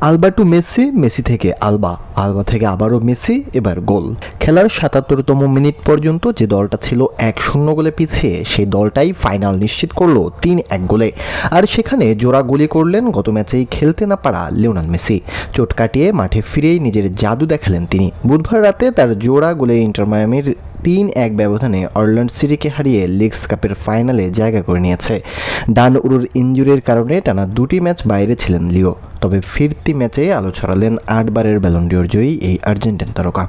Alva two Messi, Messi থেকে Alva, Alva থেকে আবারও মেসি, এবার গোল। খেলার ৭৭তম মিনিট পর্যন্ত যে দলটা ছিল ১-০ গোলে পিছিয়ে, সেই দলটাই ফাইনাল নিশ্চিত করলো ৩-১ গোলে। আর সেখানে জোড়া গোলই করলেন গত ম্যাচেই খেলতে না পারা লিওনেল মেসি। চোট কাটিয়ে মাঠে ফিরেই নিজের জাদু দেখালেন তিনি। বুধবার রাতে তার জোড়া গোলে ইন্টার মায়ামির ৩-১ ব্যবধানে অরল্যান্ডো সিটিকে হারিয়ে লিগস কাপের ফাইনালে জায়গা করে নিয়েছে। ডান উরুর ইনজুরির কারণে টানা ২টি ম্যাচ বাইরে ছিলেন লিও। তবে ফিরতি ম্যাচে আলো ছড়ালেন ৮ বারের ব্যালন ডিওর জয়ী এই আর্জেন্টাইন তারকা।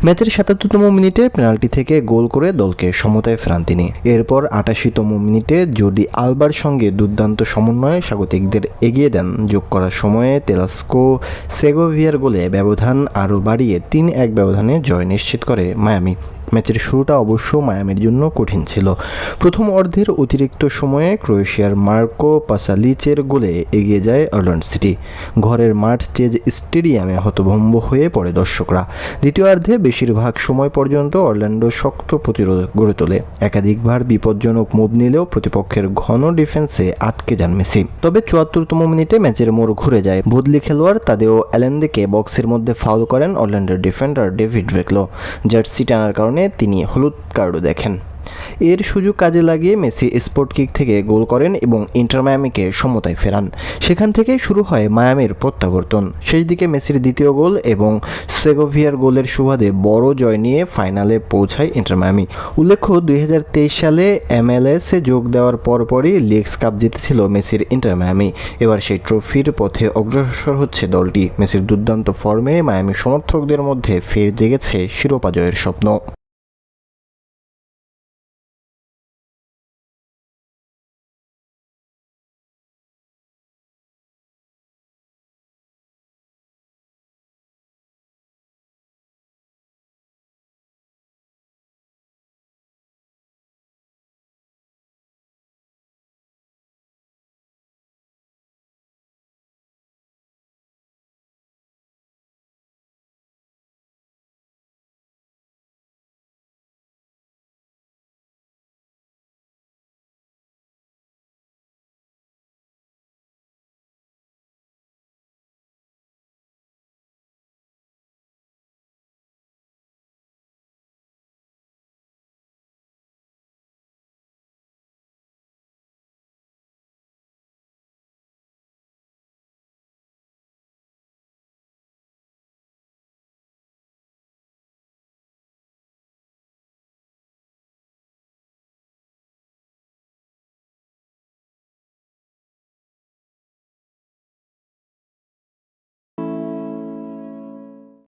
ম্যাচের ৭৭তম মিনিটে পেনাল্টি থেকে গোল করে দলকে সমতায় ফেরান তিনি। এরপর ৮৮তম মিনিটে জর্দি আলবার সঙ্গে দুর্দান্ত সমন্বয়ে স্বাগতিকদের এগিয়ে দেন। যোগ করার সময়ে তেলাস্কো সেগোভিয়ার গোলে ব্যবধান আরও বাড়িয়ে ৩-১ ব্যবধানে জয় নিশ্চিত করে মায়ামি। ম্যাচের শুরুটা অবশ্য মায়ামির জন্য কঠিন ছিল। প্রথম অর্ধের অতিরিক্ত সময়ে ক্রোয়েশিয়ার মার্কো পাসালিচের গোলে এগিয়ে যায় অরল্যান্ডো সিটি। ঘরের মাঠ চেজ স্টেডিয়ামে হতভম্ব হয়ে পড়ে দর্শকরা। দ্বিতীয়ার্ধে বেশিরভাগ সময় পর্যন্ত অরল্যান্ডো শক্ত প্রতিরোধ গড়ে তোলে। একাধিকবার বিপজ্জনক মুভ নিলেও প্রতিপক্ষের ঘন ডিফেন্সে আটকে যান মেসি। তবে ৭৪তম মিনিটে ম্যাচের মোড় ঘুরে যায়। বদলি খেলোয়াড় তাদেও অ্যালেন্দেকে বক্সের মধ্যে ফাউল করেন অরল্যান্ডোর ডিফেন্ডার ডেভিড রেকলো। জার্সি টানার কারণে তিনি হলুদ কার্ডও দেখেন। এর সুযোগ কাজে লাগিয়ে মেসি স্পট কিক থেকে গোল করেন এবং ইন্টার মায়ামিকে সমতায় ফেরান। সেখান থেকে শুরু হয় মায়ামির প্রত্যাবর্তন। শেষ দিকে মেসির দ্বিতীয় গোল এবং সেগোভিয়ার গোলের সুবাদে বড় জয় নিয়ে ফাইনালে পৌঁছায় ইন্টার মায়ামি। উল্লেখ্য ২০২৩ সালে MLS-এ যোগ দেওয়ার পরপরই লিগস কাপ জিতেছিল মেসির ইন্টার মায়ামি। এবার সেই ট্রফির পথে অগ্রসর হচ্ছে দলটি। মেসির দুর্দান্ত ফর্মে মায়ামি সমর্থকদের মধ্যে ফের জেগেছে শিরোপা জয়ের স্বপ্ন।